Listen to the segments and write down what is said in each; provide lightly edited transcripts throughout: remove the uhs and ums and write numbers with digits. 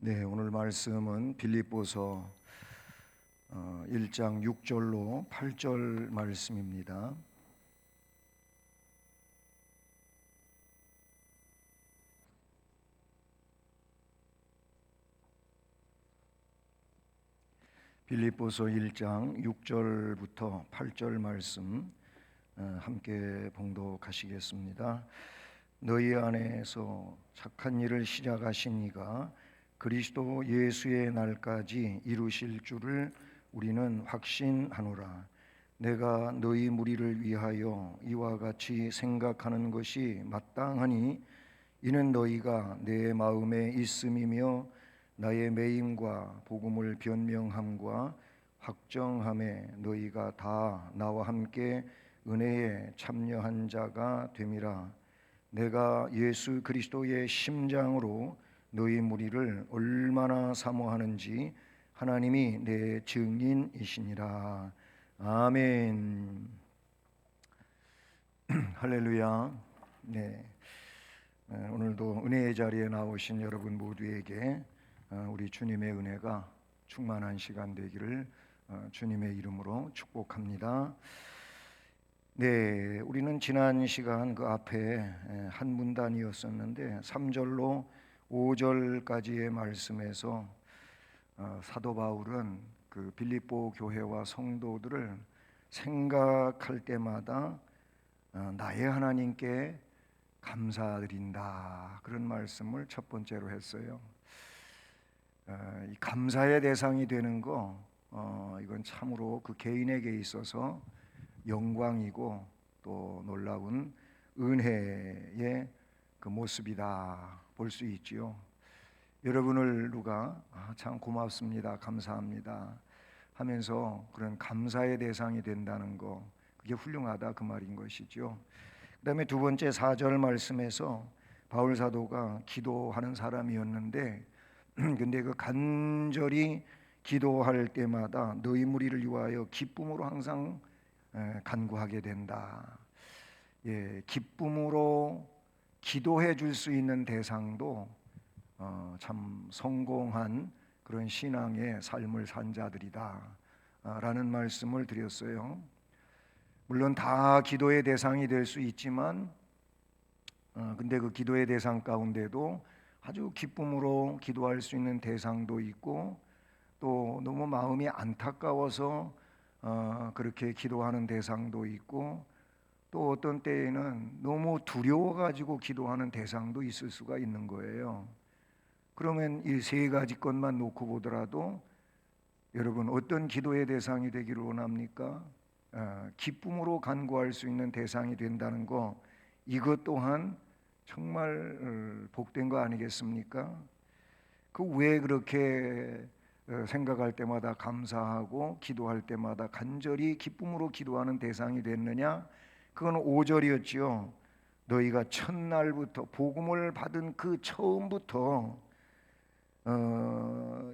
네, 오늘 말씀은 빌립보서 1장 6절로 8절 말씀입니다. 빌립보서 1장 6절부터 8절 말씀 함께 봉독하시겠습니다. 너희 안에서 착한 일을 시작하신 이가 그리스도 예수의 날까지 이루실 줄을 우리는 확신하노라. 내가 너희 무리를 위하여 이와 같이 생각하는 것이 마땅하니 이는 너희가 내 마음에 있음이며 나의 매임과 복음을 변명함과 확정함에 너희가 다 나와 함께 은혜에 참여한 자가 됨이라. 내가 예수 그리스도의 심장으로 너희 무리를 얼마나 사모하는지 하나님이 내 증인이시니라. 아멘. 할렐루야. 네. 오늘도 은혜의 자리에 나오신 여러분 모두에게 우리 주님의 은혜가 충만한 시간 되기를 주님의 이름으로 축복합니다. 네, 우리는 지난 시간 그 앞에 한 문단이었었는데 3절로 5절까지의 말씀에서 사도 바울은 그 빌립보 교회와 성도들을 생각할 때마다 나의 하나님께 감사드린다, 그런 말씀을 첫 번째로 했어요. 이 감사의 대상이 되는 거 이건 참으로 그 개인에게 있어서 영광이고 또 놀라운 은혜의 그 모습이다 볼 수 있지요. 여러분을 누가 참 고맙습니다, 감사합니다 하면서 그런 감사의 대상이 된다는 거, 그게 훌륭하다 그 말인 것이죠. 그 다음에 두 번째 4절 말씀에서 바울 사도가 기도하는 사람이었는데 근데 그 간절히 기도할 때마다 너희 무리를 위하여 기쁨으로 항상 간구하게 된다. 예, 기쁨으로 기도해 줄 수 있는 대상도 참 성공한 그런 신앙의 삶을 산 자들이다 라는 말씀을 드렸어요. 물론 다 기도의 대상이 될 수 있지만 근데 그 기도의 대상 가운데도 아주 기쁨으로 기도할 수 있는 대상도 있고 또 너무 마음이 안타까워서 그렇게 기도하는 대상도 있고 또 어떤 때에는 너무 두려워가지고 기도하는 대상도 있을 수가 있는 거예요. 그러면 이 세 가지 것만 놓고 보더라도 여러분 어떤 기도의 대상이 되기를 원합니까? 기쁨으로 간구할 수 있는 대상이 된다는 거, 이것 또한 정말 복된 거 아니겠습니까? 그 왜 그렇게 생각할 때마다 감사하고 기도할 때마다 간절히 기쁨으로 기도하는 대상이 됐느냐? 그건 5절이었지요. 너희가 첫날부터 복음을 받은 그 처음부터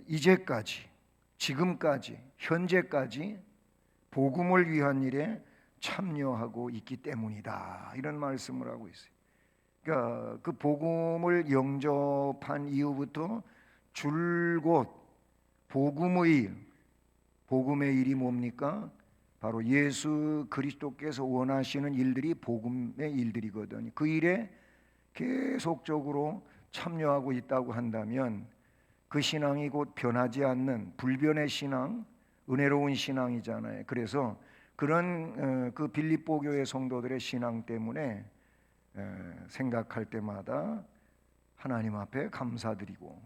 이제까지, 지금까지, 현재까지 복음을 위한 일에 참여하고 있기 때문이다, 이런 말씀을 하고 있어요. 그러니까 그 복음을 영접한 이후부터 줄곧 복음의 일이 뭡니까? 바로 예수 그리스도께서 원하시는 일들이 복음의 일들이거든요. 그 일에 계속적으로 참여하고 있다고 한다면 그 신앙이 곧 변하지 않는 불변의 신앙, 은혜로운 신앙이잖아요. 그래서 그런 그 빌립보 교회 성도들의 신앙 때문에 생각할 때마다 하나님 앞에 감사드리고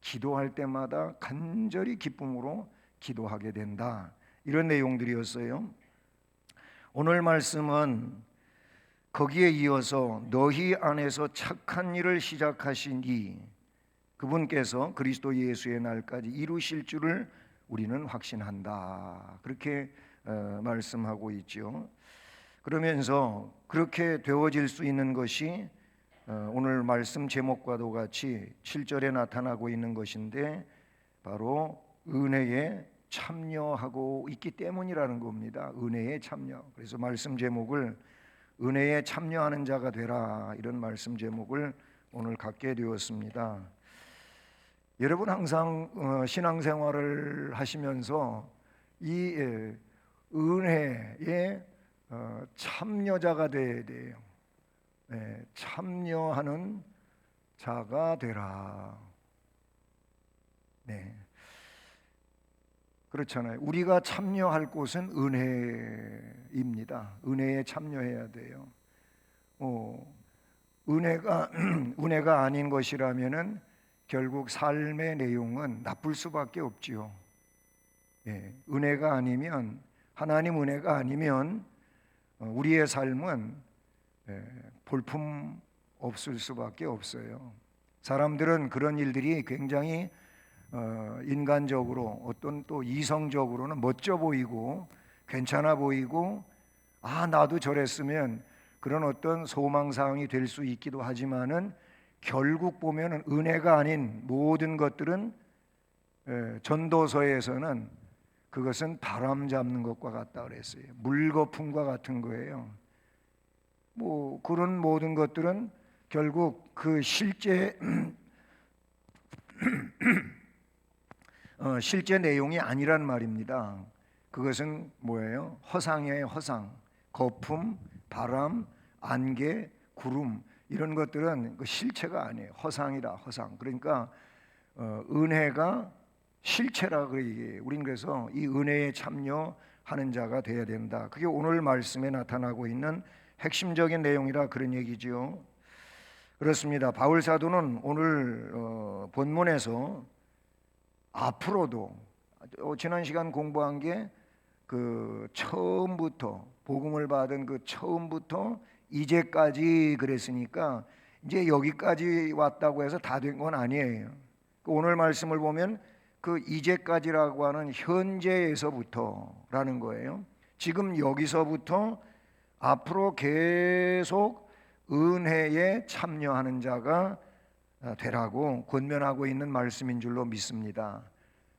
기도할 때마다 간절히 기쁨으로 기도하게 된다, 이런 내용들이었어요. 오늘 말씀은 거기에 이어서 너희 안에서 착한 일을 시작하신 이 그분께서 그리스도 예수의 날까지 이루실 줄을 우리는 확신한다, 그렇게 말씀하고 있죠. 그러면서 그렇게 되어질 수 있는 것이 오늘 말씀 제목과도 같이 7절에 나타나고 있는 것인데 바로 은혜에 참여하고 있기 때문이라는 겁니다. 은혜에 참여. 그래서 말씀 제목을 은혜에 참여하는 자가 되라, 이런 말씀 제목을 오늘 갖게 되었습니다. 여러분 항상 신앙생활을 하시면서 이 은혜에 참여자가 되어야 돼요. 참여하는 자가 되라. 네, 그렇잖아요. 우리가 참여할 곳은 은혜입니다. 은혜에 참여해야 돼요. 은혜가 은혜가 아닌 것이라면은 결국 삶의 내용은 나쁠 수밖에 없지요. 은혜가 아니면, 하나님 은혜가 아니면 우리의 삶은 볼품 없을 수밖에 없어요. 사람들은 그런 일들이 굉장히 인간적으로, 어떤 또 이성적으로는 멋져 보이고 괜찮아 보이고, 나도 저랬으면, 그런 어떤 소망사항이 될 수 있기도 하지만은 결국 보면은 은혜가 아닌 모든 것들은, 전도서에서는 그것은 바람 잡는 것과 같다 그랬어요. 물거품과 같은 거예요. 그런 모든 것들은 결국 그 실제 실제 내용이 아니란 말입니다. 그것은 뭐예요? 허상이에요. 허상. 거품, 바람, 안개, 구름, 이런 것들은 그 실체가 아니에요. 허상이다. 허상. 그러니까 은혜가 실체라 그러기에 우리는 그래서 이 은혜에 참여하는 자가 되어야 된다. 그게 오늘 말씀에 나타나고 있는 핵심적인 내용이라 그런 얘기지요. 그렇습니다. 바울 사도는 오늘 본문에서 앞으로도, 지난 시간 공부한 게 그 처음부터, 복음을 받은 그 처음부터 이제까지 그랬으니까 이제 여기까지 왔다고 해서 다 된 건 아니에요. 오늘 말씀을 보면 그 이제까지라고 하는 현재에서부터라는 거예요. 지금 여기서부터 앞으로 계속 은혜에 참여하는 자가 되라고 권면하고 있는 말씀인 줄로 믿습니다.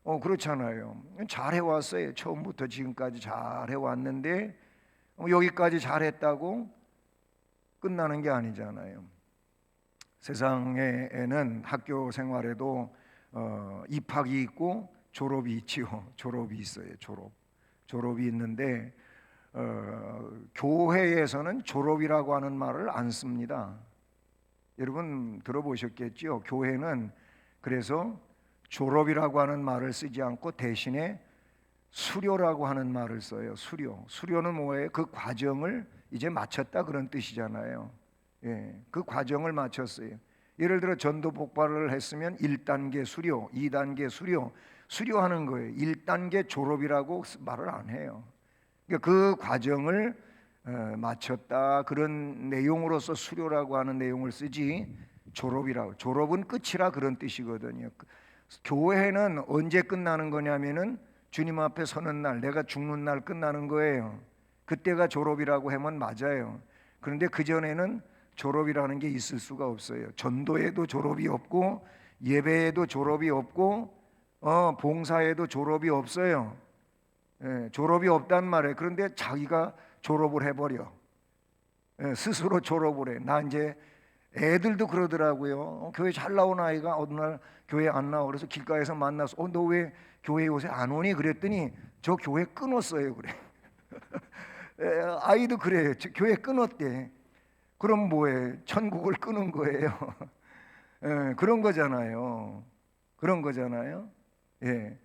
그렇잖아요. 잘해왔어요. 처음부터 지금까지 잘해왔는데 여기까지 잘했다고 끝나는 게 아니잖아요. 세상에는 학교 생활에도 입학이 있고 졸업이 있지요. 졸업이 있어요. 졸업이 있는데 교회에서는 졸업이라고 하는 말을 안 씁니다. 여러분 들어보셨겠죠? 교회는 그래서 졸업이라고 하는 말을 쓰지 않고 대신에 수료라고 하는 말을 써요. 수료는 뭐예요? 그 과정을 이제 마쳤다 그런 뜻이잖아요. 그 과정을 마쳤어요. 예를 들어 전도 복발을 했으면 1단계 수료, 2단계 수료하는 거예요. 1단계 졸업이라고 말을 안 해요. 그러니까 그 과정을 마쳤다 그런 내용으로서 수료라고 하는 내용을 쓰지 졸업은 끝이라 그런 뜻이거든요. 교회는 언제 끝나는 거냐면은 주님 앞에 서는 날, 내가 죽는 날 끝나는 거예요. 그때가 졸업이라고 하면 맞아요. 그런데 그 전에는 졸업이라는 게 있을 수가 없어요. 전도에도 졸업이 없고 예배에도 졸업이 없고 봉사에도 졸업이 없어요. 졸업이 없단 말이에요. 그런데 자기가 졸업을 해버려. 스스로 졸업을 해. 나 이제 애들도 그러더라고요. 교회 잘 나온 아이가 어느 날 교회 안 나와. 그래서 길가에서 만나서 너 왜 교회 요새 안 오니? 그랬더니 저 교회 끊었어요. 그래. 아이도 그래요. 교회 끊었대. 그럼 뭐해? 천국을 끊은 거예요. 그런 거잖아요. 그런 거잖아요. 예.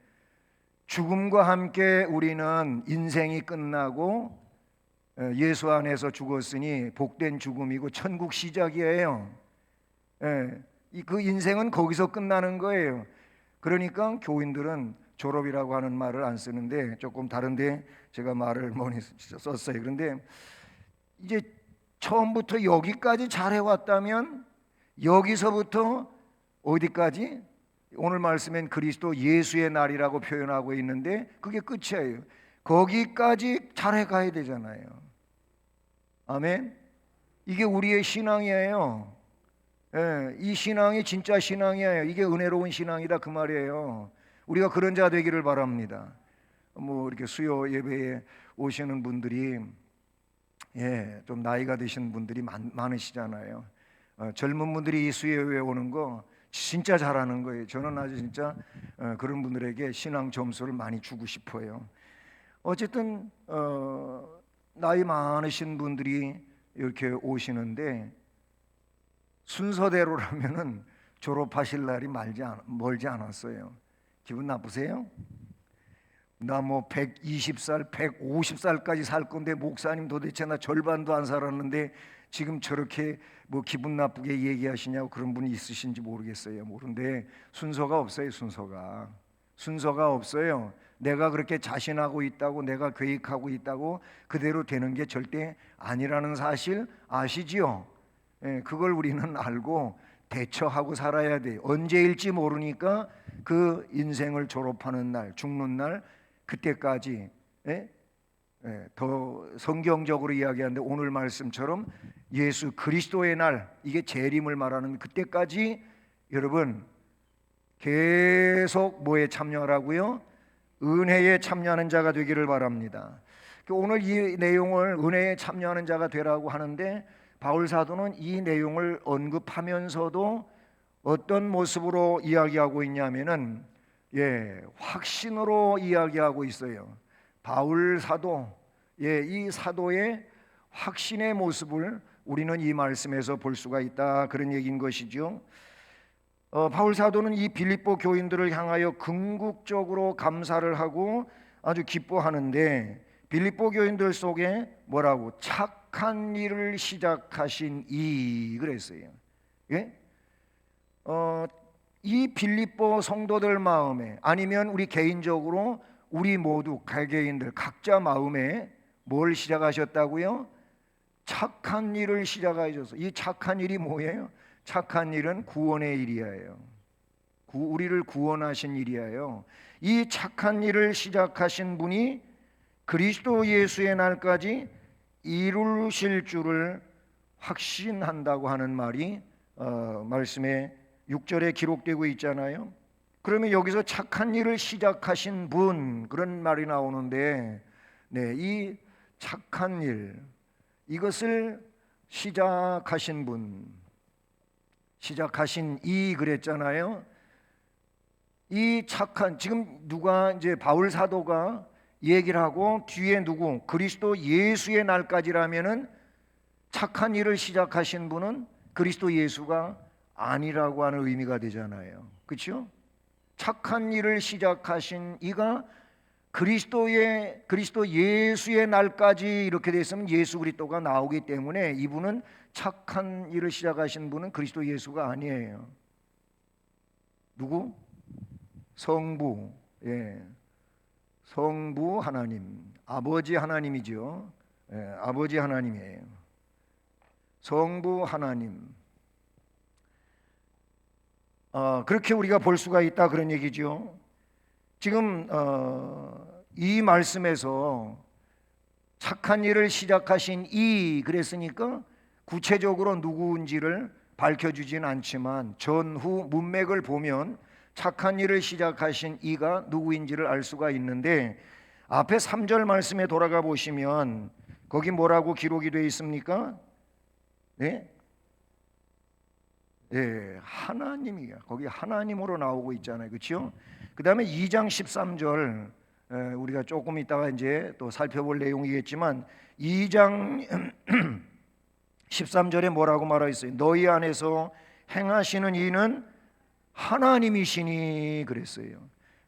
죽음과 함께 우리는 인생이 끝나고 예수 안에서 죽었으니 복된 죽음이고 천국 시작이에요. 그 인생은 거기서 끝나는 거예요. 그러니까 교인들은 졸업이라고 하는 말을 안 쓰는데 조금 다른데 제가 말을 많이 썼어요. 그런데 이제 처음부터 여기까지 잘해왔다면 여기서부터 어디까지? 오늘 말씀엔 그리스도 예수의 날이라고 표현하고 있는데 그게 끝이에요. 거기까지 잘해가야 되잖아요. 아멘. 이게 우리의 신앙이에요. 이 신앙이 진짜 신앙이에요. 이게 은혜로운 신앙이다 그 말이에요. 우리가 그런 자 되기를 바랍니다. 이렇게 수요 예배에 오시는 분들이 좀 나이가 드신 분들이 많으시잖아요. 젊은 분들이 이 수요 예배에 오는 거 진짜 잘하는 거예요. 저는 아주 진짜 그런 분들에게 신앙 점수를 많이 주고 싶어요. 어쨌든 나이 많으신 분들이 이렇게 오시는데 순서대로라면은 졸업하실 날이 멀지 않았어요. 기분 나쁘세요? 나 뭐 120살, 150살까지 살 건데 목사님 도대체 나 절반도 안 살았는데 지금 저렇게 뭐 기분 나쁘게 얘기하시냐고 그런 분이 있으신지 모르겠어요. 모르는데 순서가 없어요. 순서가 없어요. 내가 그렇게 자신하고 있다고, 내가 계획하고 있다고 그대로 되는 게 절대 아니라는 사실 아시지요? 예, 그걸 우리는 알고 대처하고 살아야 돼요. 언제일지 모르니까 그 인생을 졸업하는 날, 죽는 날 그때까지 더 성경적으로 이야기하는데 오늘 말씀처럼 예수 그리스도의 날, 이게 재림을 말하는 그때까지 여러분 계속 뭐에 참여하라고요? 은혜에 참여하는 자가 되기를 바랍니다. 오늘 이 내용을 은혜에 참여하는 자가 되라고 하는데 바울 사도는 이 내용을 언급하면서도 어떤 모습으로 이야기하고 있냐면은 확신으로 이야기하고 있어요. 바울 사도, 이 사도의 확신의 모습을 우리는 이 말씀에서 볼 수가 있다, 그런 얘기인 것이죠. 바울 사도는 이 빌립보 교인들을 향하여 궁극적으로 감사를 하고 아주 기뻐하는데 빌립보 교인들 속에 뭐라고? 착한 일을 시작하신 이 그랬어요. 이 빌립보 성도들 마음에 아니면 우리 개인적으로 우리 모두 개개인들 각자 마음에 뭘 시작하셨다고요? 착한 일을 시작하셔서. 이 착한 일이 뭐예요? 착한 일은 구원의 일이에요. 우리를 구원하신 일이에요. 이 착한 일을 시작하신 분이 그리스도 예수의 날까지 이루실 줄을 확신한다고 하는 말이 말씀에 6절에 기록되고 있잖아요. 그러면 여기서 착한 일을 시작하신 분, 그런 말이 나오는데 이 착한 일, 이것을 시작하신 분, 시작하신 이 그랬잖아요. 이 착한, 지금 누가 이제 바울 사도가 얘기를 하고 뒤에 누구? 그리스도 예수의 날까지라면은 착한 일을 시작하신 분은 그리스도 예수가 아니라고 하는 의미가 되잖아요. 그렇죠? 착한 일을 시작하신 이가 그리스도 예수의 날까지 이렇게 됐으면 예수 그리스도가 나오기 때문에 이분은 착한 일을 시작하신 분은 그리스도 예수가 아니에요. 누구? 성부. 성부 하나님, 아버지 하나님이죠. 아버지 하나님이에요. 성부 하나님. 그렇게 우리가 볼 수가 있다, 그런 얘기죠. 지금 이 말씀에서 착한 일을 시작하신 이 그랬으니까 구체적으로 누구인지를 밝혀주진 않지만 전후 문맥을 보면 착한 일을 시작하신 이가 누구인지를 알 수가 있는데 앞에 3절 말씀에 돌아가 보시면 거기 뭐라고 기록이 되어 있습니까? 하나님이야. 거기 하나님으로 나오고 있잖아요. 그렇죠? 그 다음에 2장 13절 우리가 조금 있다가 이제 또 살펴볼 내용이겠지만 2장 13절에 뭐라고 말하고 있어요? 너희 안에서 행하시는 이는 하나님이시니 그랬어요.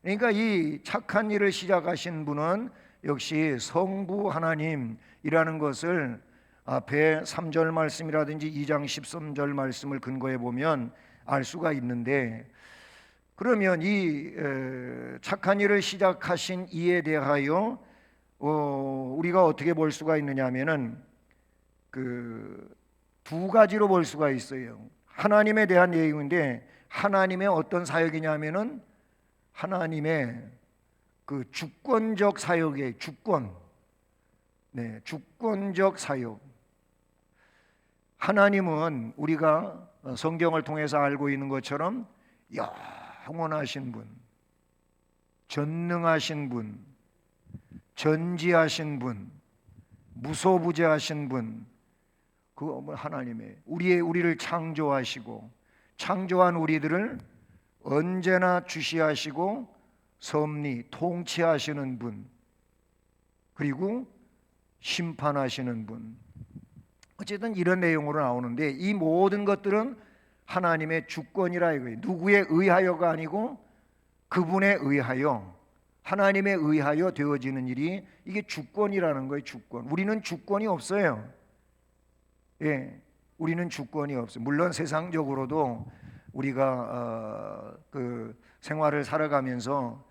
그러니까 이 착한 일을 시작하신 분은 역시 성부 하나님이라는 것을 앞에 3절 말씀이라든지 2장 13절 말씀을 근거해 보면 알 수가 있는데, 그러면 이 착한 일을 시작하신 이에 대하여 우리가 어떻게 볼 수가 있느냐 하면은 그 두 가지로 볼 수가 있어요. 하나님에 대한 내용인데 하나님의 어떤 사역이냐면은 하나님의 그 주권적 사역의 주권적 사역. 하나님은 우리가 성경을 통해서 알고 있는 것처럼 영원하신 분, 전능하신 분, 전지하신 분, 무소부재하신 분, 그 하나님의 우리를 창조하시고 창조한 우리들을 언제나 주시하시고 섭리, 통치하시는 분, 그리고 심판하시는 분. 어쨌든 이런 내용으로 나오는데, 이 모든 것들은 하나님의 주권이라 이거예요. 누구에 의하여가 아니고 그분에 의하여, 하나님에 의하여 되어지는 일이, 이게 주권이라는 거예요. 주권. 우리는 주권이 없어요. 예, 우리는 주권이 없어요. 물론 세상적으로도 우리가 그 생활을 살아가면서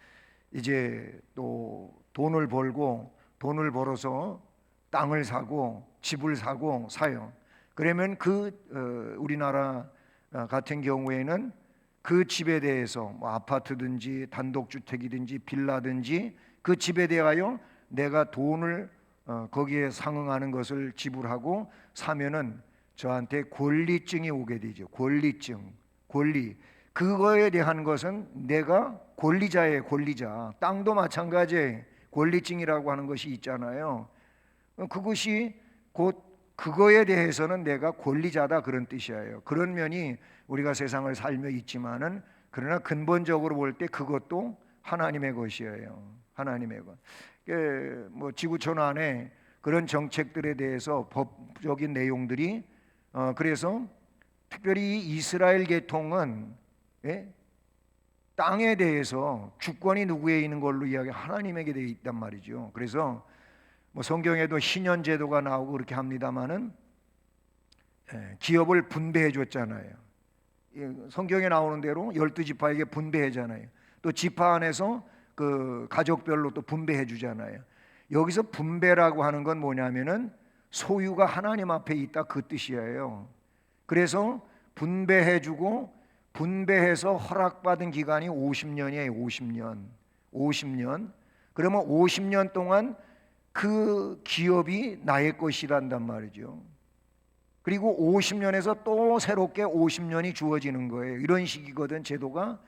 이제 또 돈을 벌고, 돈을 벌어서 땅을 사고 집을 사고 사요. 그러면 우리나라 같은 경우에는 그 집에 대해서 뭐 아파트든지 단독주택이든지 빌라든지 그 집에 대하여 내가 돈을 거기에 상응하는 것을 지불하고 사면은 저한테 권리증이 오게 되죠. 권리증, 권리. 그거에 대한 것은 내가 권리자예요. 권리자. 땅도 마찬가지예요. 권리증이라고 하는 것이 있잖아요. 그것이 곧 그거에 대해서는 내가 권리자다, 그런 뜻이에요. 그런 면이 우리가 세상을 살며 있지만은, 그러나 근본적으로 볼 때 그것도 하나님의 것이에요. 하나님의 것. 뭐 지구촌 안에 그런 정책들에 대해서 법적인 내용들이 그래서 특별히 이스라엘 계통은 땅에 대해서 주권이 누구에 있는 걸로 이야기, 하나님에게 되어 있단 말이죠. 그래서 뭐 성경에도 신현 제도가 나오고 그렇게 합니다마는 기업을 분배해 줬잖아요. 성경에 나오는 대로 12지파에게 분배하잖아요. 또 지파 안에서 그 가족별로 또 분배해 주잖아요. 여기서 분배라고 하는 건 뭐냐면은 소유가 하나님 앞에 있다, 그 뜻이에요. 그래서 분배해 주고, 분배해서 허락받은 기간이 50년이에요. 50년. 50년. 그러면 50년 동안 그 기업이 나의 것이란단 말이죠. 그리고 50년에서 또 새롭게 50년이 주어지는 거예요. 이런 식이거든, 제도가.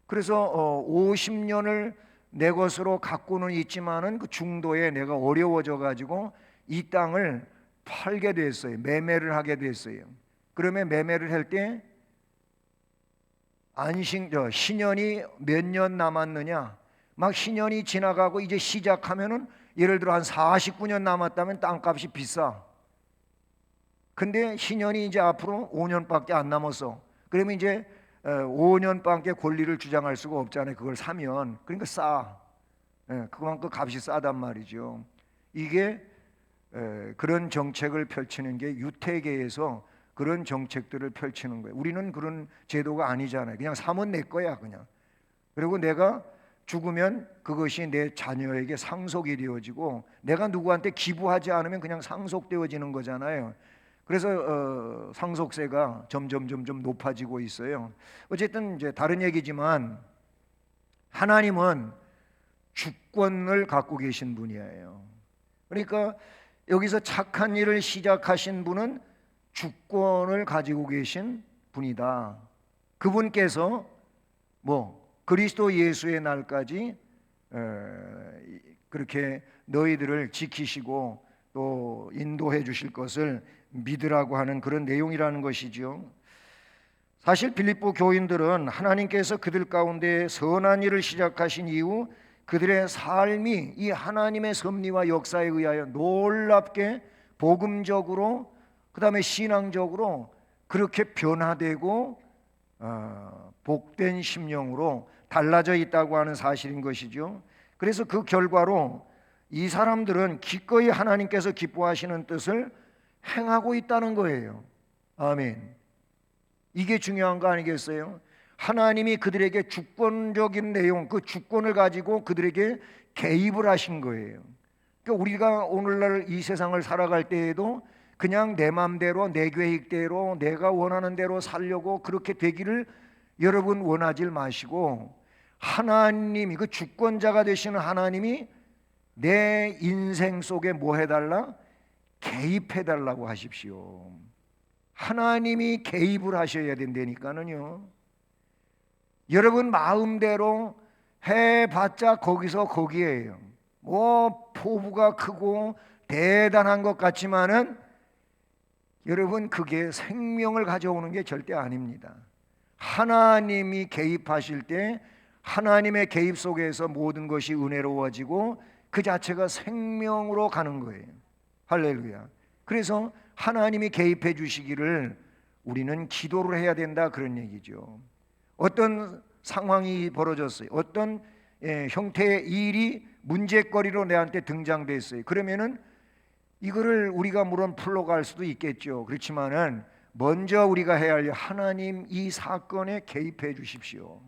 그래서 50년을 내 것으로 갖고는 있지만은 그 중도에 내가 어려워져 가지고 이 땅을 팔게 됐어요. 매매를 하게 됐어요. 그러면 매매를 할 때 신년이 몇 년 남았느냐, 막 신년이 지나가고 이제 시작하면은 예를 들어 한 49년 남았다면 땅값이 비싸. 근데 신년이 이제 앞으로 5년밖에 안 남았어. 그러면 이제 5년밖에 권리를 주장할 수가 없잖아요. 그걸 사면. 그러니까 싸. 그만큼 값이 싸단 말이죠. 이게 그런 정책을 펼치는 게 유태계에서 그런 정책들을 펼치는 거예요. 우리는 그런 제도가 아니잖아요. 그냥 사면 내 거야, 그냥. 그리고 내가 죽으면 그것이 내 자녀에게 상속이 되어지고, 내가 누구한테 기부하지 않으면 그냥 상속되어지는 거잖아요. 그래서 상속세가 점점 높아지고 있어요. 어쨌든 이제 다른 얘기지만 하나님은 주권을 갖고 계신 분이에요. 그러니까 여기서 착한 일을 시작하신 분은 주권을 가지고 계신 분이다. 그분께서 그리스도 예수의 날까지 그렇게 너희들을 지키시고 또 인도해 주실 것을 믿으라고 하는 그런 내용이라는 것이죠. 사실 빌립보 교인들은 하나님께서 그들 가운데 선한 일을 시작하신 이후 그들의 삶이 이 하나님의 섭리와 역사에 의하여 놀랍게 복음적으로, 그 다음에 신앙적으로 그렇게 변화되고 복된 심령으로 달라져 있다고 하는 사실인 것이죠. 그래서 그 결과로 이 사람들은 기꺼이 하나님께서 기뻐하시는 뜻을 행하고 있다는 거예요. 아멘. 이게 중요한 거 아니겠어요? 하나님이 그들에게 주권적인 내용, 그 주권을 가지고 그들에게 개입을 하신 거예요. 그러니까 우리가 오늘날 이 세상을 살아갈 때에도 그냥 내 마음대로, 내 계획대로, 내가 원하는 대로 살려고 그렇게 되기를 여러분 원하지 마시고, 하나님이, 그 주권자가 되시는 하나님이 내 인생 속에 뭐 해달라? 개입해달라고 하십시오. 하나님이 개입을 하셔야 된다니까는요. 여러분 마음대로 해봤자 거기서 거기에요. 포부가 크고 대단한 것 같지만은 여러분 그게 생명을 가져오는 게 절대 아닙니다. 하나님이 개입하실 때 하나님의 개입 속에서 모든 것이 은혜로워지고 그 자체가 생명으로 가는 거예요. 할렐루야. 그래서 하나님이 개입해 주시기를 우리는 기도를 해야 된다, 그런 얘기죠. 어떤 상황이 벌어졌어요. 어떤 형태의 일이 문제거리로 내한테 등장됐어요. 그러면은 이거를 우리가 물론 풀러갈 수도 있겠죠. 그렇지만은 먼저 우리가 해야 할 일, 하나님 이 사건에 개입해 주십시오.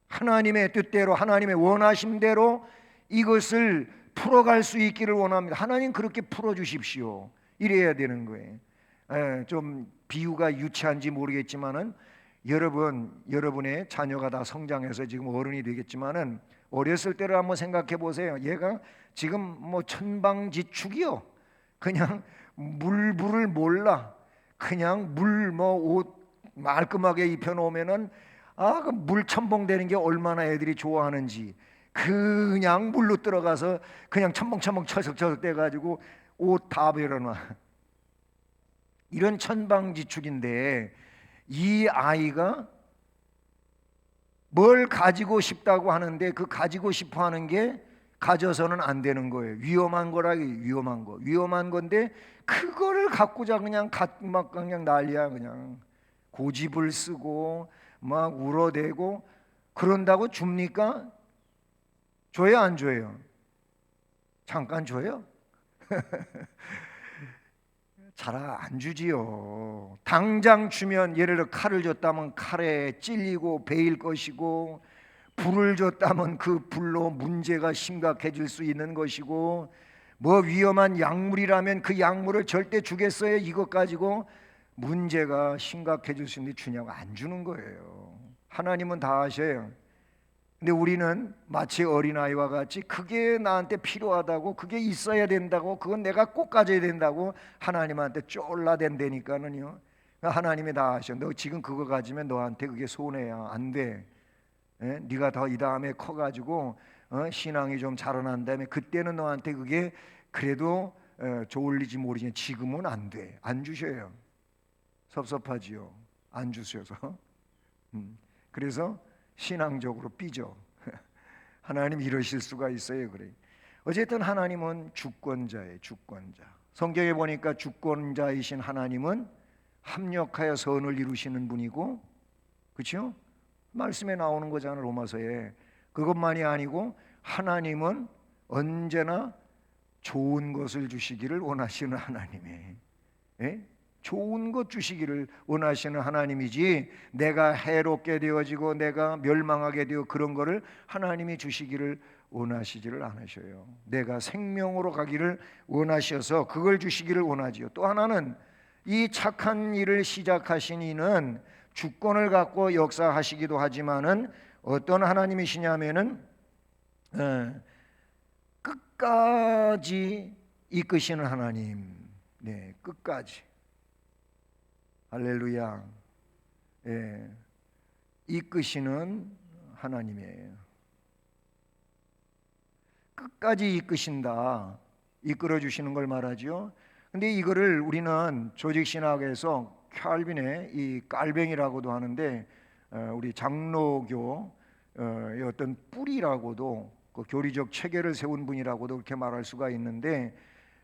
하나님의 뜻대로, 하나님의 원하심대로 이것을 풀어갈 수 있기를 원합니다. 하나님 그렇게 풀어주십시오. 이래야 되는 거예요. 좀 비유가 유치한지 모르겠지만은 여러분의 자녀가 다 성장해서 지금 어른이 되겠지만은 어렸을 때를 한번 생각해 보세요. 얘가 지금 뭐 천방지축이요. 그냥 물불을 몰라. 그냥 물 뭐 옷 말끔하게 입혀 놓으면은 그 물 첨벙대는 게 얼마나 애들이 좋아하는지, 그냥 물로 들어가서 그냥 첨벙첨벙 철썩철썩 떼가지고 옷 다 베려놔. 이런 천방지축인데 이 아이가 뭘 가지고 싶다고 하는데 그 가지고 싶어 하는 게 가져서는 안 되는 거예요. 위험한 거라기, 위험한 건데 그거를 갖고자 그냥 막 그냥 난리야. 그냥 고집을 쓰고 막 울어대고. 그런다고 줍니까? 줘요, 안 줘요? 잠깐 줘요? 잘 안 주지요. 당장 주면, 예를 들어 칼을 줬다면 칼에 찔리고 베일 것이고, 불을 줬다면 그 불로 문제가 심각해질 수 있는 것이고, 뭐 위험한 약물이라면 그 약물을 절대 주겠어요? 이것 가지고 문제가 심각해질 수 있는데 주냐고? 안 주는 거예요. 하나님은 다 하셔요. 근데 우리는 마치 어린아이와 같이 그게 나한테 필요하다고, 그게 있어야 된다고, 그건 내가 꼭 가져야 된다고 하나님한테 쫄라댄다니까는요. 하나님이 다 하셔. 너 지금 그거 가지면 너한테 그게 손해야. 안 돼. 네가 더 이 다음에 커가지고 신앙이 좀 자라난 다음에 그때는 너한테 그게 그래도 좋을지 모르지만 지금은 안 돼. 안 주셔요. 섭섭하지요. 안 주셔서. 그래서 신앙적으로 삐져. 하나님 이러실 수가 있어요. 그래. 어쨌든 하나님은 주권자예요. 주권자. 성경에 보니까 주권자이신 하나님은 합력하여 선을 이루시는 분이고, 그렇죠? 말씀에 나오는 거잖아요. 로마서에. 그것만이 아니고 하나님은 언제나 좋은 것을 주시기를 원하시는 하나님이에요. 예? 좋은 것 주시기를 원하시는 하나님이지, 내가 해롭게 되어지고 내가 멸망하게 되어 그런 거를 하나님이 주시기를 원하시지를 않으셔요. 내가 생명으로 가기를 원하셔서 그걸 주시기를 원하지요. 또 하나는 이 착한 일을 시작하신 이는 주권을 갖고 역사하시기도 하지만은 어떤 하나님이시냐면은 끝까지 이끄시는 하나님. 네, 끝까지. 할렐루야. 예, 이끄시는 하나님이에요. 끝까지 이끄신다. 이끌어 주시는 걸 말하죠. 근데 이거를 우리는 조직신학에서 칼빈의 이 깔뱅이라고도 하는데, 우리 장로교의 어떤 뿌리라고도, 그 교리적 체계를 세운 분이라고도 그렇게 말할 수가 있는데,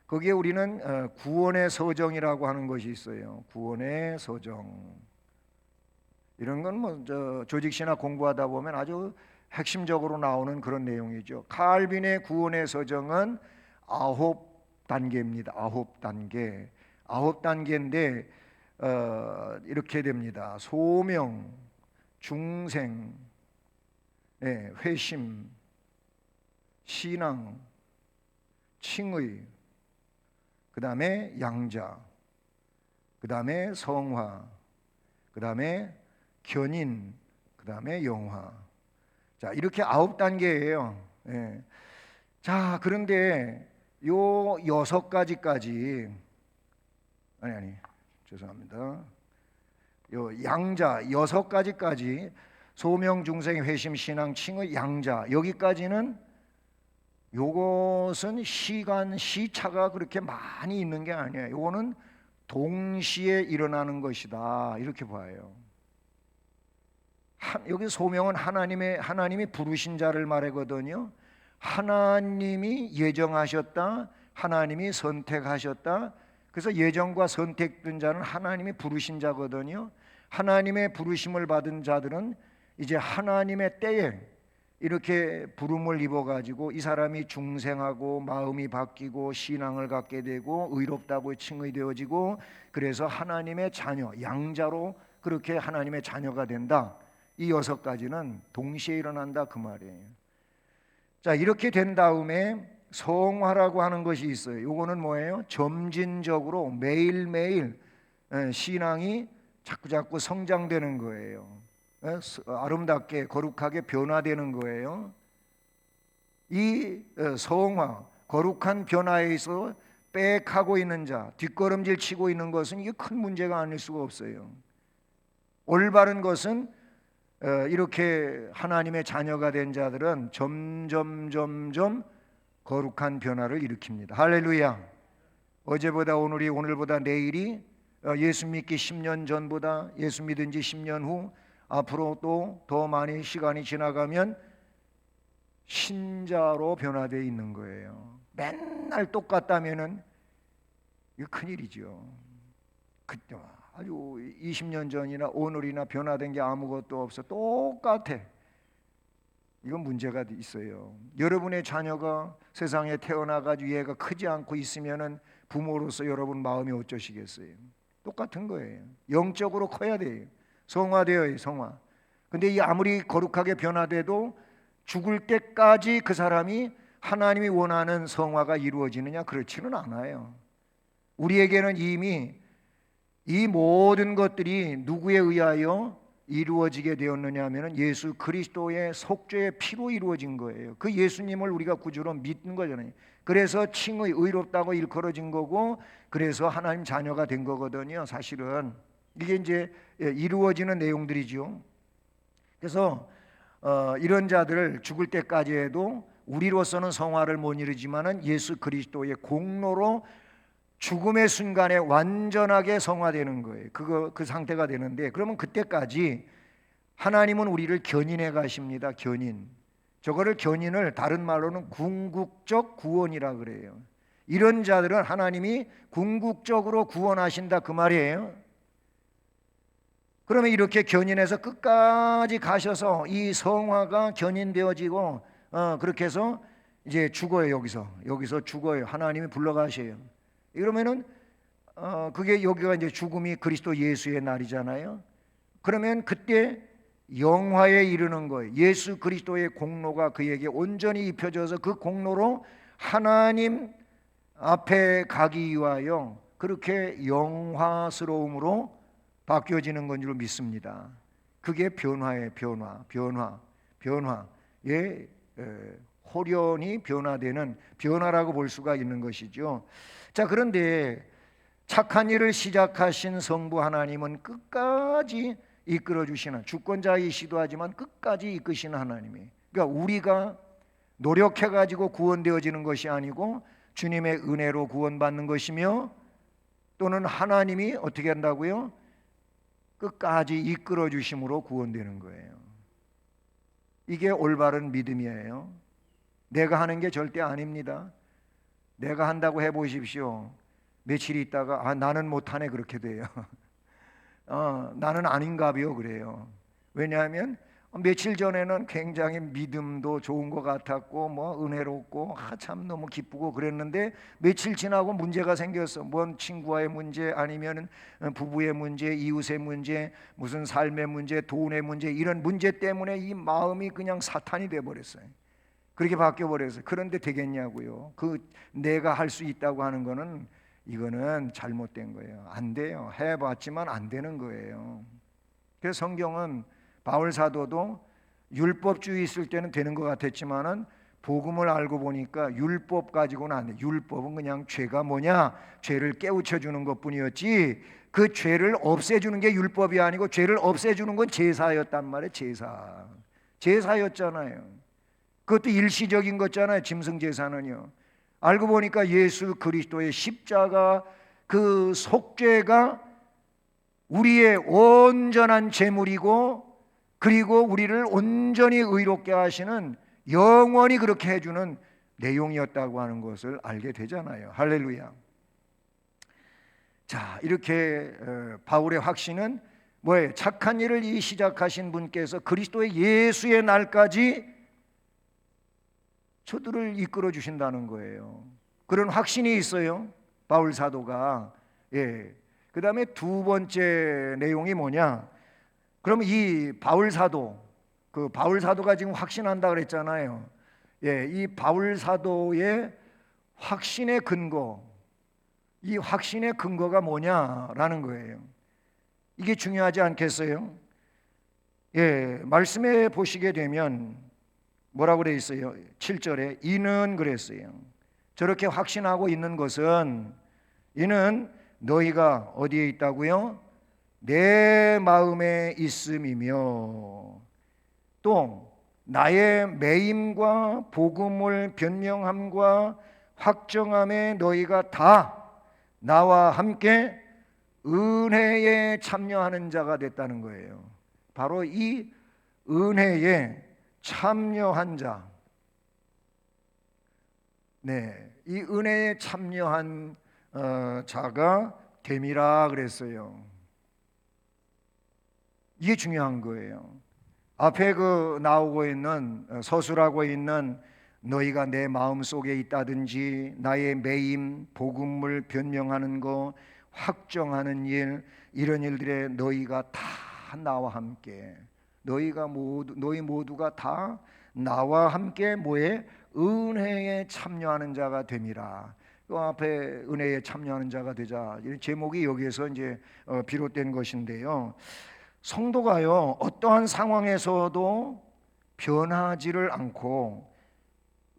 거기에 우리는 구원의 서정이라고 하는 것이 있어요. 구원의 서정. 이런 건 뭐 조직신학 공부하다 보면 아주 핵심적으로 나오는 그런 내용이죠. 칼빈의 구원의 서정은 9단계입니다. 9단계. 9단계인데 이렇게 됩니다. 소명, 중생, 회심, 신앙, 칭의, 그 다음에 양자, 그 다음에 성화, 그 다음에 견인, 그 다음에 영화. 자, 이렇게 9단계예요. 자, 그런데 요 6가지까지, 아니 죄송합니다. 요 양자 6가지까지, 소명, 중생, 회심, 신앙, 칭의, 양자, 여기까지는 요것은 시차가 그렇게 많이 있는 게 아니에요. 요거는 동시에 일어나는 것이다, 이렇게 봐요. 여기 소명은 하나님이 부르신 자를 말하거든요. 하나님이 예정하셨다, 하나님이 선택하셨다. 그래서 예정과 선택된 자는 하나님이 부르신 자거든요. 하나님의 부르심을 받은 자들은 이제 하나님의 때에 이렇게 부름을 입어가지고 이 사람이 중생하고 마음이 바뀌고 신앙을 갖게 되고 의롭다고 칭의되어지고, 그래서 하나님의 자녀, 양자로 그렇게 하나님의 자녀가 된다. 이 6가지는 동시에 일어난다 그 말이에요. 자, 이렇게 된 다음에 성화라고 하는 것이 있어요. 이거는 뭐예요? 점진적으로 매일매일 신앙이 자꾸자꾸 성장되는 거예요. 아름답게 거룩하게 변화되는 거예요. 이 성화, 거룩한 변화에 있어 빽하고 있는 자, 뒷걸음질 치고 있는 것은 이게 큰 문제가 아닐 수가 없어요. 올바른 것은 이렇게 하나님의 자녀가 된 자들은 점점 거룩한 변화를 일으킵니다. 할렐루야. 어제보다 오늘이, 오늘보다 내일이, 예수 믿기 10년 전보다 예수 믿은 지 10년 후, 앞으로 또 더 많이 시간이 지나가면 신자로 변화되어 있는 거예요. 맨날 똑같다면은 이거 큰일이죠. 그때 아주 20년 전이나 오늘이나 변화된 게 아무것도 없어. 똑같아. 이건 문제가 있어요. 여러분의 자녀가 세상에 태어나가지고 얘가 크지 않고 있으면은 부모로서 여러분 마음이 어쩌시겠어요? 똑같은 거예요. 영적으로 커야 돼요. 성화되어요, 성화. 근데 이 아무리 거룩하게 변화돼도 죽을 때까지 그 사람이 하나님이 원하는 성화가 이루어지느냐? 그렇지는 않아요. 우리에게는 이미 이 모든 것들이 누구에 의하여 이루어지게 되었느냐 하면 예수 그리스도의 속죄의 피로 이루어진 거예요. 그 예수님을 우리가 구주로 믿는 거잖아요. 그래서 칭의 의롭다고 일컬어진 거고, 그래서 하나님 자녀가 된 거거든요. 사실은 이게 이제 이루어지는 내용들이죠. 그래서 이런 자들을 죽을 때까지 해도 우리로서는 성화를 못 이루지만은 예수 그리스도의 공로로 죽음의 순간에 완전하게 성화되는 거예요. 그 상태가 되는데, 그러면 그때까지 하나님은 우리를 견인해 가십니다. 견인. 저거를 견인을 다른 말로는 궁극적 구원이라 그래요. 이런 자들은 하나님이 궁극적으로 구원하신다 그 말이에요. 그러면 이렇게 견인해서 끝까지 가셔서 이 성화가 견인되어지고 그렇게 해서 이제 죽어요. 여기서 죽어요. 하나님이 불러가셔요. 이러면은 그게 여기가 이제 죽음이 그리스도 예수의 날이잖아요. 그러면 그때 영화에 이르는 거예요. 예수 그리스도의 공로가 그에게 온전히 입혀져서 그 공로로 하나님 앞에 가기 위하여 그렇게 영화스러움으로 바뀌어지는 건 줄 믿습니다. 그게 변화의 변화의 호련히 변화되는 변화라고 볼 수가 있는 것이죠. 자, 그런데 착한 일을 시작하신 성부 하나님은 끝까지 이끌어 주시는, 주권자이시도 하지만 끝까지 이끄시는 하나님이, 그러니까 우리가 노력해 가지고 구원되어지는 것이 아니고 주님의 은혜로 구원받는 것이며, 또는 하나님이 어떻게 한다고요? 끝까지 이끌어 주심으로 구원되는 거예요. 이게 올바른 믿음이에요. 내가 하는 게 절대 아닙니다. 내가 한다고 해보십시오. 며칠 있다가 나는 못하네 그렇게 돼요. 나는 아닌가벼 그래요. 왜냐하면 며칠 전에는 굉장히 믿음도 좋은 것 같았고 뭐 은혜롭고 참 너무 기쁘고 그랬는데, 며칠 지나고 문제가 생겼어. 뭔 친구와의 문제, 아니면 부부의 문제, 이웃의 문제, 무슨 삶의 문제, 돈의 문제, 이런 문제 때문에 이 마음이 그냥 사탄이 돼버렸어요. 그렇게 바뀌어버렸어요. 그런데 되겠냐고요. 내가 할 수 있다고 하는 거는 이거는 잘못된 거예요. 안 돼요. 해봤지만 안 되는 거예요. 그래서 성경은 바울 사도도 율법주의 있을 때는 되는 것 같았지만은 복음을 알고 보니까 율법 가지고는 안 돼. 율법은 그냥 죄가 뭐냐? 죄를 깨우쳐 주는 것뿐이었지, 그 죄를 없애주는 게 율법이 아니고 죄를 없애주는 건 제사였단 말이에요. 제사였잖아요. 그것도 일시적인 거잖아요. 짐승 제사는요. 알고 보니까 예수 그리스도의 십자가 그 속죄가 우리의 온전한 제물이고 그리고 우리를 온전히 의롭게 하시는, 영원히 그렇게 해주는 내용이었다고 하는 것을 알게 되잖아요. 할렐루야. 자, 이렇게 바울의 확신은 뭐예요? 착한 일을 이 시작하신 분께서 그리스도의 예수의 날까지 저들을 이끌어 주신다는 거예요. 그런 확신이 있어요, 바울 사도가. 예. 그 다음에 두 번째 내용이 뭐냐? 그럼 이 바울 사도, 그 바울 사도가 지금 확신한다 그랬잖아요. 예, 이 바울 사도의 확신의 근거, 이 확신의 근거가 뭐냐라는 거예요. 이게 중요하지 않겠어요? 예, 말씀에 보시게 되면 뭐라고 되어 있어요? 7절에 이는 그랬어요. 저렇게 확신하고 있는 것은, 이는 너희가 어디에 있다고요? 내 마음에 있음이며, 또 나의 매임과 복음을 변명함과 확정함에 너희가 다 나와 함께 은혜에 참여하는 자가 됐다는 거예요. 바로 이 은혜에 참여한 자, 네, 이 은혜에 참여한 자가 됨이라 그랬어요. 이게 중요한 거예요. 앞에 그 나오고 있는, 서술하고 있는 너희가 내 마음 속에 있다든지 나의 매임, 복음을 변명하는 거, 확정하는 일, 이런 일들에 너희가 다 나와 함께, 너희 모두가 다 나와 함께 뭐에? 은혜에 참여하는 자가 됨이라. 그 앞에 은혜에 참여하는 자가 되자, 이 제목이 여기에서 이제 비롯된 것인데요. 성도가요, 어떠한 상황에서도 변하지를 않고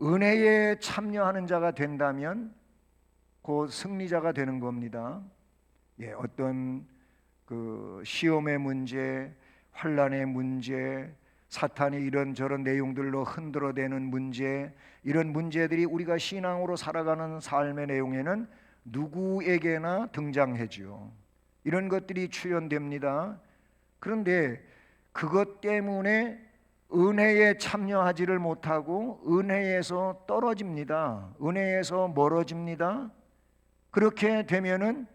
은혜에 참여하는 자가 된다면 곧 승리자가 되는 겁니다. 예, 어떤 그 시험의 문제, 환난의 문제, 사탄이 이런저런 내용들로 흔들어대는 문제, 이런 문제들이 우리가 신앙으로 살아가는 삶의 내용에는 누구에게나 등장하죠. 이런 것들이 출현됩니다. 그런데 그것 때문에 은혜에 참여하지를 못하고 은혜에서 떨어집니다. 은혜에서 멀어집니다. 그렇게 되면은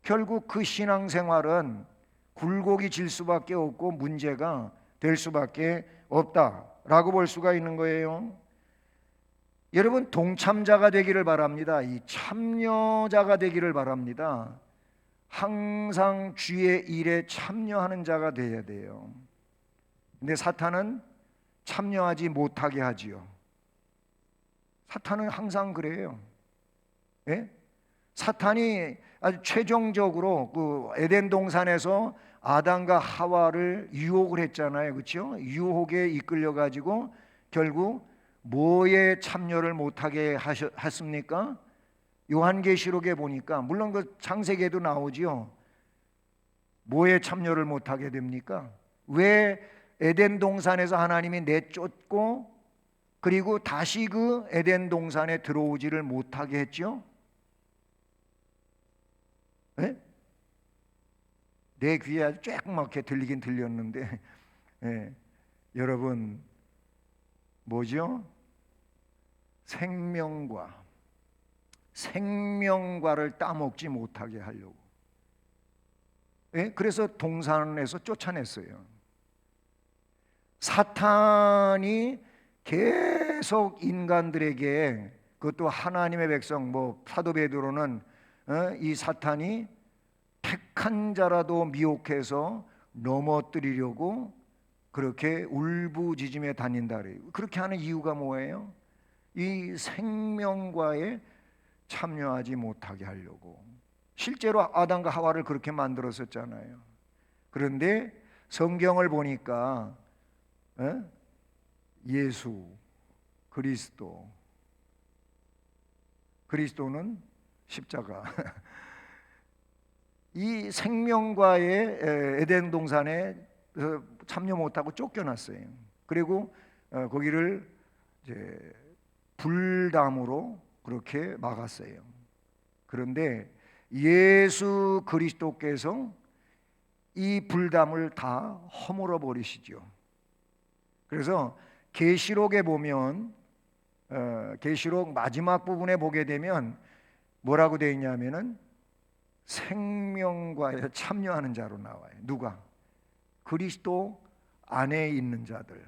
결국 그 신앙생활은 굴곡이 질 수밖에 없고 문제가 될 수밖에 없다라고 볼 수가 있는 거예요. 여러분, 동참자가 되기를 바랍니다. 이 참여자가 되기를 바랍니다. 항상 주의 일에 참여하는 자가 되어야 돼요. 근데 사탄은 참여하지 못하게 하지요. 사탄은 항상 그래요. 예? 사탄이 아주 최종적으로 그 에덴 동산에서 아담과 하와를 유혹을 했잖아요. 그렇죠? 유혹에 이끌려 가지고 결국 뭐에 참여를 못하게 하셨습니까? 요한계시록에 보니까, 물론 그 창세기에도 나오지요. 뭐에 참여를 못하게 됩니까? 왜 에덴 동산에서 하나님이 내쫓고 그리고 다시 그 에덴 동산에 들어오지를 못하게 했죠? 네? 내 귀에 아주 쬐끄맣게 들리긴 들렸는데, 네. 여러분, 뭐죠? 생명과를 따먹지 못하게 하려고. 네? 그래서 동산에서 쫓아냈어요. 사탄이 계속 인간들에게, 그것도 하나님의 백성, 뭐 사도 베드로는 이 사탄이 택한 자라도 미혹해서 넘어뜨리려고 그렇게 울부짖으며 다닌다 그래요. 그렇게 하는 이유가 뭐예요? 이 생명과에 참여하지 못하게 하려고. 실제로 아담과 하와를 그렇게 만들었었잖아요. 그런데 성경을 보니까 예수 그리스도는 십자가 이 생명과의 에덴 동산에 참여 못하고 쫓겨났어요. 그리고 거기를 이제 불담으로 그렇게 막았어요. 그런데 예수 그리스도께서 이 불담을 다 허물어 버리시죠. 그래서 계시록에 보면 계시록 마지막 부분에 보게 되면 뭐라고 되어 있냐면은 생명과에 참여하는 자로 나와요. 누가? 그리스도 안에 있는 자들.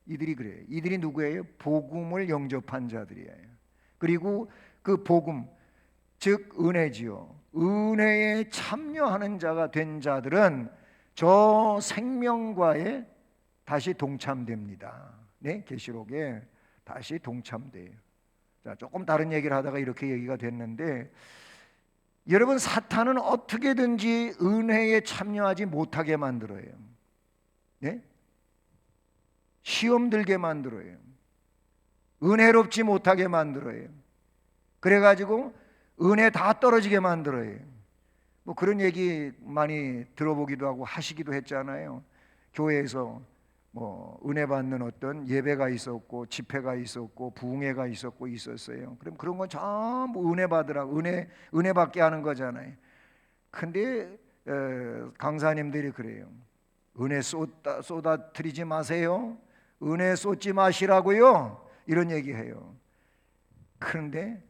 이들이 그래요. 이들이 누구예요? 복음을 영접한 자들이에요. 그리고 그 복음, 즉 은혜지요. 은혜에 참여하는 자가 된 자들은 저 생명과에 다시 동참됩니다. 네, 계시록에 다시 동참돼요. 자, 조금 다른 얘기를 하다가 이렇게 얘기가 됐는데, 여러분, 사탄은 어떻게든지 은혜에 참여하지 못하게 만들어요. 네? 시험 들게 만들어요. 은혜롭지 못하게 만들어요. 그래가지고 은혜 다 떨어지게 만들어요. 뭐 그런 얘기 많이 들어보기도 하고 하시기도 했잖아요. 교회에서 뭐 은혜 받는 어떤 예배가 있었고 집회가 있었고 부흥회가 있었고 있었어요. 그럼 그런 건 전부 은혜 받으라고 은혜 받게 하는 거잖아요. 근데 강사님들이 그래요. 은혜 쏟아뜨리지 마세요. 은혜 쏟지 마시라고요. 이런 얘기해요. 그런데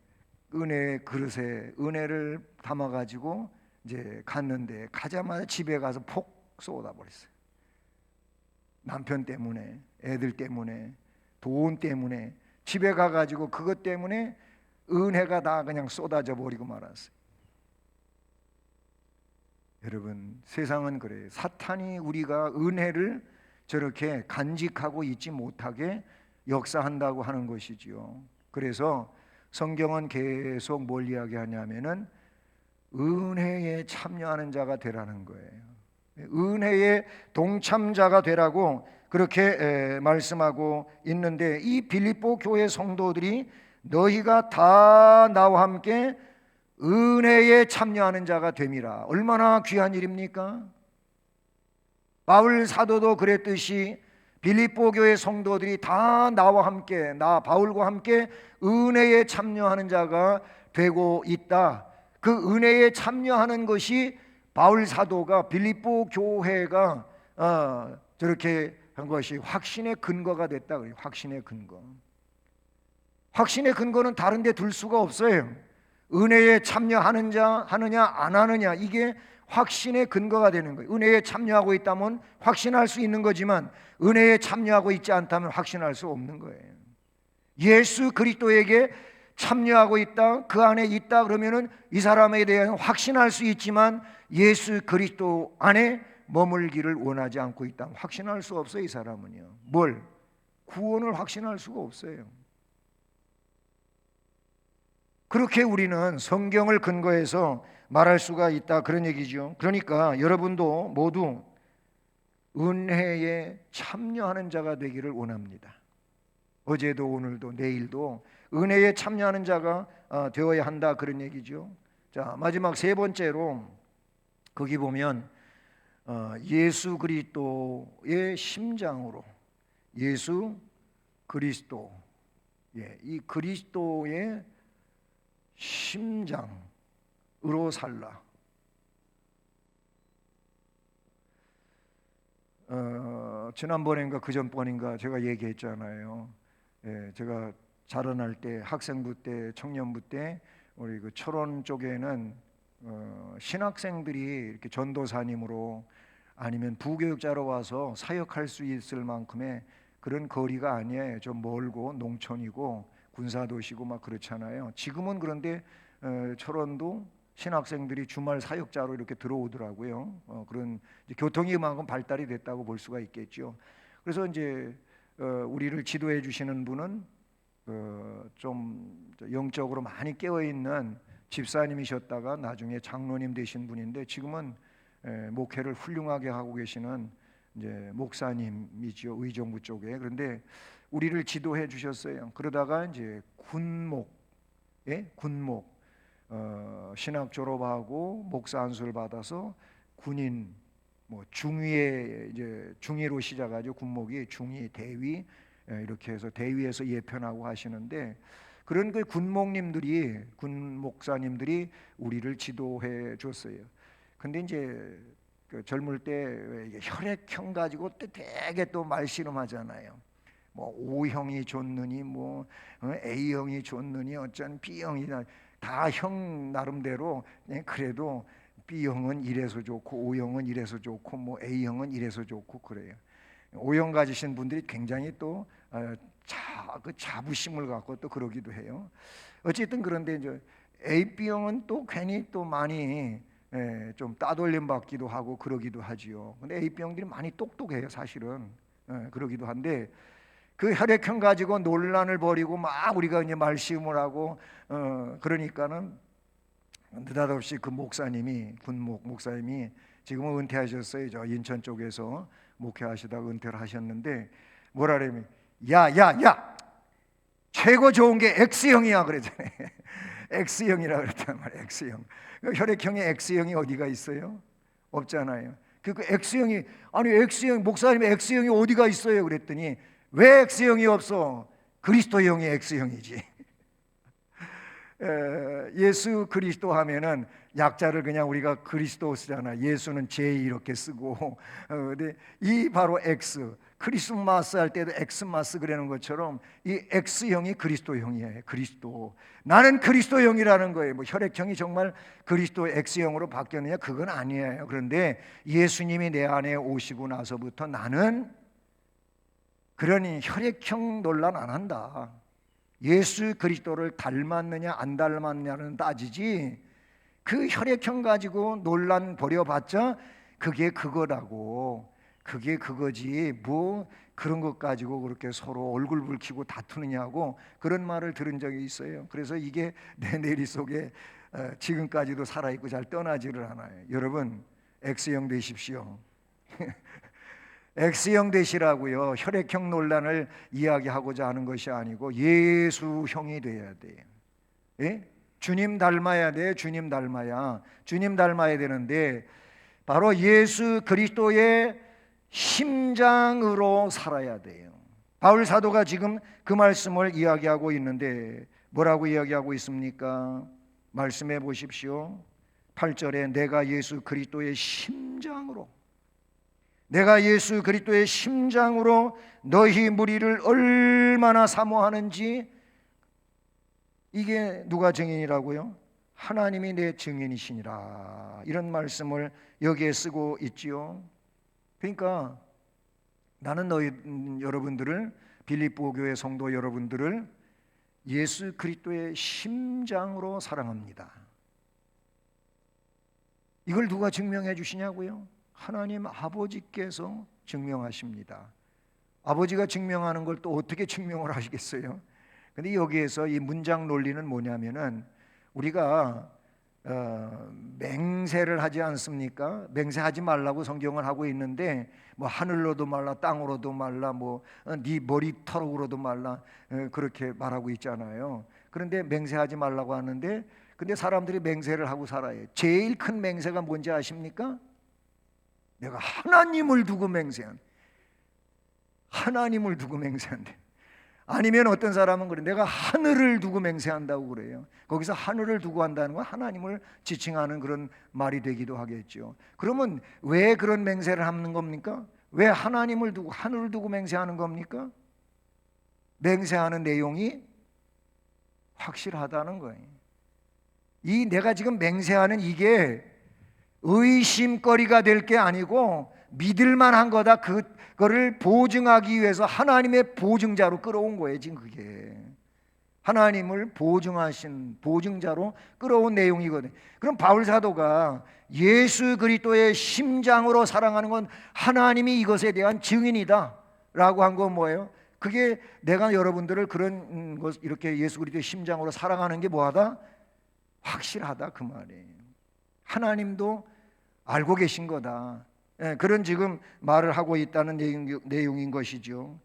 은혜 그릇에 은혜를 담아 가지고 이제 갔는데 가자마자 집에 가서 폭 쏟아버렸어요. 남편 때문에, 애들 때문에, 돈 때문에 집에 가가지고 그것 때문에 은혜가 다 그냥 쏟아져 버리고 말았어요. 여러분, 세상은 그래요. 사탄이 우리가 은혜를 저렇게 간직하고 있지 못하게 역사한다고 하는 것이지요. 그래서 성경은 계속 뭘 이야기하냐면은 은혜에 참여하는 자가 되라는 거예요. 은혜의 동참자가 되라고 그렇게 말씀하고 있는데, 이 빌립보 교회 성도들이 너희가 다 나와 함께 은혜에 참여하는 자가 됨이라. 얼마나 귀한 일입니까? 바울 사도도 그랬듯이 빌립보 교회 성도들이 다 나와 함께, 나 바울과 함께 은혜에 참여하는 자가 되고 있다. 그 은혜에 참여하는 것이 바울 사도가 빌립보 교회가 저렇게 한 것이 확신의 근거가 됐다 그래요. 확신의 근거. 확신의 근거는 다른 데 둘 수가 없어요. 은혜에 참여하는 자 하느냐 안 하느냐, 이게 확신의 근거가 되는 거예요. 은혜에 참여하고 있다면 확신할 수 있는 거지만 은혜에 참여하고 있지 않다면 확신할 수 없는 거예요. 예수 그리스도에게 참여하고 있다, 그 안에 있다 그러면은 이 사람에 대한 확신할 수 있지만 예수 그리스도 안에 머물기를 원하지 않고 있다 확신할 수 없어요. 이 사람은요. 뭘? 구원을 확신할 수가 없어요. 그렇게 우리는 성경을 근거해서 말할 수가 있다, 그런 얘기죠. 그러니까 여러분도 모두 은혜에 참여하는 자가 되기를 원합니다. 어제도 오늘도 내일도 은혜에 참여하는 자가 되어야 한다, 그런 얘기죠. 자, 마지막 세 번째로 거기 보면 예수 그리스도의 심장으로, 예수 그리스도, 이 그리스도의 심장으로 살라. 지난번인가 그전번인가 제가 얘기했잖아요. 제가 자라날 때, 학생부 때, 청년부 때 우리 그 철원 쪽에는 신학생들이 이렇게 전도사님으로 아니면 부교육자로 와서 사역할 수 있을 만큼의 그런 거리가 아니에요. 좀 멀고 농촌이고 군사도시고 막 그렇잖아요. 지금은 그런데 철원도 신학생들이 주말 사역자로 이렇게 들어오더라고요. 그런 이제 교통이 그만큼 발달이 됐다고 볼 수가 있겠죠. 그래서 이제 우리를 지도해 주시는 분은 좀 영적으로 많이 깨어 있는 집사님이셨다가 나중에 장로님 되신 분인데 지금은 목회를 훌륭하게 하고 계시는 이제 목사님이죠, 의정부 쪽에. 그런데 우리를 지도해 주셨어요. 그러다가 이제 군목 신학 졸업하고 목사 안수를 받아서 군인 뭐 중위에 이제 중위로 시작하죠. 군목이 중위, 대위 이렇게 해서 대위에서 예편하고 하시는데, 그런 그 군목님들이, 군 목사님들이 우리를 지도해 줬어요. 근데 이제 그 젊을 때 이게 혈액형 가지고 또 되게 또 말씨름하잖아요. 뭐 O형이 좋느니 뭐 A형이 좋느니 어쩐 B형이나 다 형 나름대로 그래도 B형은 이래서 좋고 O형은 이래서 좋고 뭐 A형은 이래서 좋고 그래요. O형 가지신 분들이 굉장히 또 그 자부심을 갖고 또 그러기도 해요. 어쨌든 그런데 이제 AB형은 또 괜히 또 많이 좀 따돌림 받기도 하고 그러기도 하지요. 근데 AB형들이 많이 똑똑해요, 사실은. 그러기도 한데 그 혈액형 가지고 논란을 벌이고 막 우리가 이제 말씨움을 하고 그러니까는 느닷없이 그 목사님이 군목 목사님이 지금은 은퇴하셨어요. 저 인천 쪽에서 목회하시다가 은퇴를 하셨는데 뭐라 그러면 야야야 최고 좋은 게 X형이야 그러잖아요. X형이라 그랬단 말이에요. X형. 혈액형에 X형이 어디가 있어요? 없잖아요. 그 X형이 아니 X형 목사님의 X형이 어디가 있어요? 그랬더니 왜 X형이 없어? 그리스도형이 X형이지. 예수 그리스도 하면은 약자를 그냥 우리가 그리스도 쓰잖아. 예수는 J 이렇게 쓰고 근데 이 바로 X 크리스마스 할 때도 엑스마스 그러는 것처럼 이 X형이 그리스도형이에요. 그리스도. 나는 그리스도형이라는 거예요. 뭐 혈액형이 정말 그리스도 X형으로 바뀌었느냐? 그건 아니에요. 그런데 예수님이 내 안에 오시고 나서부터 나는 그러니 혈액형 논란 안 한다. 예수 그리스도를 닮았느냐 안 닮았느냐는 따지지 그 혈액형 가지고 논란 벌여봤자 그게 그거라고. 그게 그거지 뭐 그런 것 가지고 그렇게 서로 얼굴 붉히고 다투느냐고 그런 말을 들은 적이 있어요. 그래서 이게 내 내리 속에 지금까지도 살아있고 잘 떠나지를 않아요. 여러분 X형 되십시오. X형 되시라고요. 혈액형 논란을 이야기하고자 하는 것이 아니고 예수형이 돼야 돼요. 예? 주님 닮아야 돼. 주님 닮아야. 주님 닮아야 되는데 바로 예수 그리스도의 심장으로 살아야 돼요. 바울 사도가 지금 그 말씀을 이야기하고 있는데 뭐라고 이야기하고 있습니까? 말씀해 보십시오. 8절에 내가 예수 그리스도의 심장으로 내가 예수 그리스도의 심장으로 너희 무리를 얼마나 사모하는지 이게 누가 증인이라고요? 하나님이 내 증인이시니라. 이런 말씀을 여기에 쓰고 있지요. 그러니까 나는 여러분들을 빌립보 교회 성도 여러분들을 예수 그리스도의 심장으로 사랑합니다. 이걸 누가 증명해 주시냐고요? 하나님 아버지께서 증명하십니다. 아버지가 증명하는 걸 또 어떻게 증명을 하시겠어요? 근데 여기에서 이 문장 논리는 뭐냐면은 우리가 맹세를 하지 않습니까? 맹세하지 말라고 성경을 하고 있는데 뭐 하늘로도 말라 땅으로도 말라 뭐 네 머리털으로도 말라 그렇게 말하고 있잖아요. 그런데 맹세하지 말라고 하는데 근데 사람들이 맹세를 하고 살아요. 제일 큰 맹세가 뭔지 아십니까? 내가 하나님을 두고 맹세한 하나님을 두고 맹세한대. 아니면 어떤 사람은 그래 내가 하늘을 두고 맹세한다고 그래요. 거기서 하늘을 두고 한다는 건 하나님을 지칭하는 그런 말이 되기도 하겠죠. 그러면 왜 그런 맹세를 하는 겁니까? 왜 하나님을 두고 하늘을 두고 맹세하는 겁니까? 맹세하는 내용이 확실하다는 거예요. 이 내가 지금 맹세하는 이게 의심거리가 될 게 아니고 믿을만한 거다. 그거를 보증하기 위해서 하나님의 보증자로 끌어온 거예요. 지금 그게 하나님을 보증하신 보증자로 끌어온 내용이거든요. 그럼 바울 사도가 예수 그리스도의 심장으로 사랑하는 건 하나님이 이것에 대한 증인이다 라고 한 건 뭐예요? 그게 내가 여러분들을 그런 것 이렇게 예수 그리스도의 심장으로 사랑하는 게 뭐하다? 확실하다 그 말이에요. 하나님도 알고 계신 거다. 그런 지금 말을 하고 있다는 내용인 것이죠.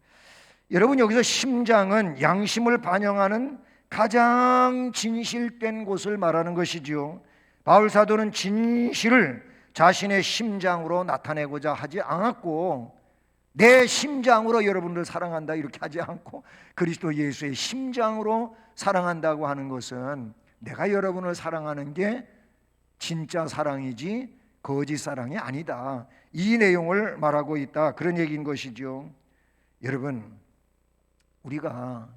여러분 여기서 심장은 양심을 반영하는 가장 진실된 곳을 말하는 것이지요. 바울 사도는 진실을 자신의 심장으로 나타내고자 하지 않았고 내 심장으로 여러분들 사랑한다 이렇게 하지 않고 그리스도 예수의 심장으로 사랑한다고 하는 것은 내가 여러분을 사랑하는 게 진짜 사랑이지 거짓 사랑이 아니다. 이 내용을 말하고 있다. 그런 얘기인 것이죠. 여러분, 우리가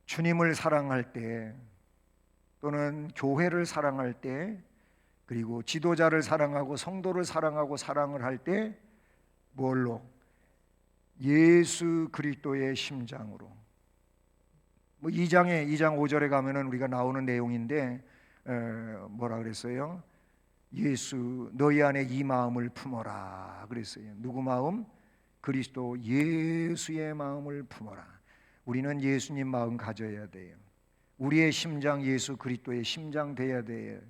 주님을 사랑할 때 또는 교회를 사랑할 때 그리고 지도자를 사랑하고 성도를 사랑하고 사랑을 할 때 뭘로? 예수 그리스도의 심장으로. 뭐 2장 5절에 가면은 우리가 나오는 내용인데 뭐라 그랬어요? 예수 너희 안에 이 마음을 품어라 그랬어요. 누구 마음? 그리스도 예수의 마음을 품어라. 우리는 예수님 마음 가져야 돼요. 우리의 심장 예수 그리스도의 심장 돼야 돼요.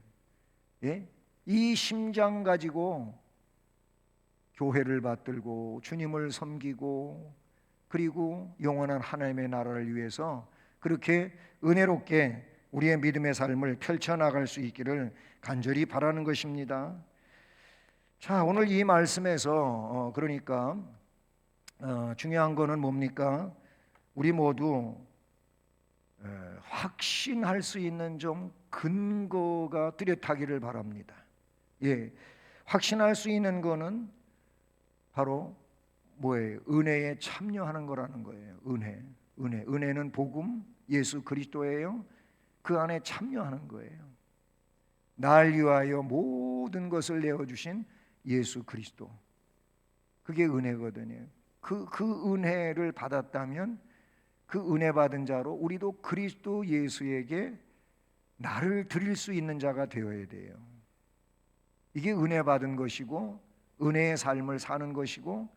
예? 이 심장 가지고 교회를 받들고 주님을 섬기고 그리고 영원한 하나님의 나라를 위해서 그렇게 은혜롭게 우리의 믿음의 삶을 펼쳐나갈 수 있기를 간절히 바라는 것입니다. 자, 오늘 이 말씀에서 그러니까 중요한 거는 뭡니까? 우리 모두 확신할 수 있는 좀 근거가 뚜렷하기를 바랍니다. 예, 확신할 수 있는 거는 바로 뭐예요? 은혜에 참여하는 거라는 거예요. 은혜는 복음, 예수 그리스도예요. 그 안에 참여하는 거예요. 날 위하여 모든 것을 내어주신 예수 그리스도. 그게 은혜거든요. 그 은혜를 받았다면 그 은혜 받은 자로 우리도 그리스도 예수에게 나를 드릴 수 있는 자가 되어야 돼요. 이게 은혜 받은 것이고 은혜의 삶을 사는 것이고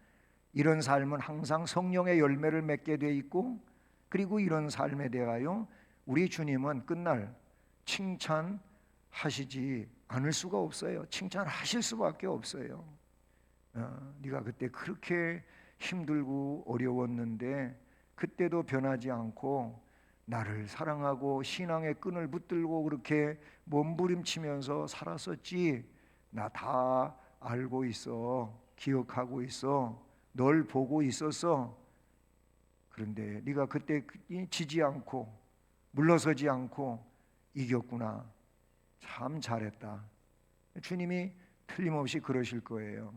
이런 삶은 항상 성령의 열매를 맺게 돼 있고 그리고 이런 삶에 대하여 우리 주님은 끝날 칭찬하시지 않을 수가 없어요. 칭찬하실 수밖에 없어요. 네가 그때 그렇게 힘들고 어려웠는데 그때도 변하지 않고 나를 사랑하고 신앙의 끈을 붙들고 그렇게 몸부림치면서 살았었지. 나 다 알고 있어. 기억하고 있어. 널 보고 있었어. 그런데 네가 그때 지지 않고 물러서지 않고 이겼구나. 참 잘했다. 주님이 틀림없이 그러실 거예요.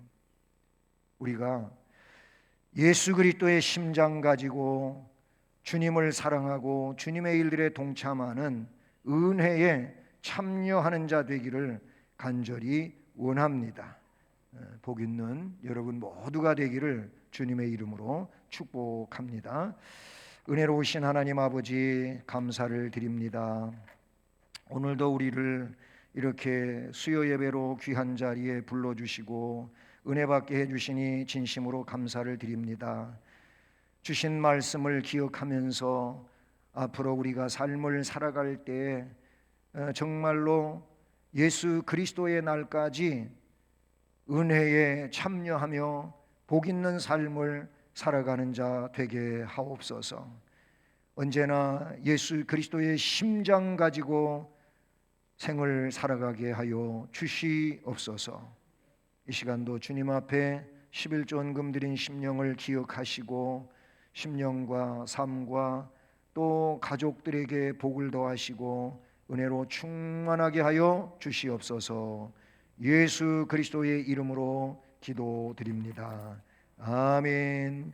우리가 예수 그리스도의 심장 가지고 주님을 사랑하고 주님의 일들에 동참하는 은혜에 참여하는 자 되기를 간절히 원합니다. 복 있는 여러분 모두가 되기를 주님의 이름으로 축복합니다. 은혜로우신 하나님 아버지 감사를 드립니다. 오늘도 우리를 이렇게 수요 예배로 귀한 자리에 불러주시고 은혜 받게 해주시니 진심으로 감사를 드립니다. 주신 말씀을 기억하면서 앞으로 우리가 삶을 살아갈 때 정말로 예수 그리스도의 날까지 은혜에 참여하며 복 있는 삶을 살아가는 자 되게 하옵소서. 언제나 예수 그리스도의 심장 가지고 생을 살아가게 하여 주시옵소서. 이 시간도 주님 앞에 11조 원금 드린 심령을 기억하시고 심령과 삶과 또 가족들에게 복을 더하시고 은혜로 충만하게 하여 주시옵소서. 예수 그리스도의 이름으로 기도드립니다. 아멘.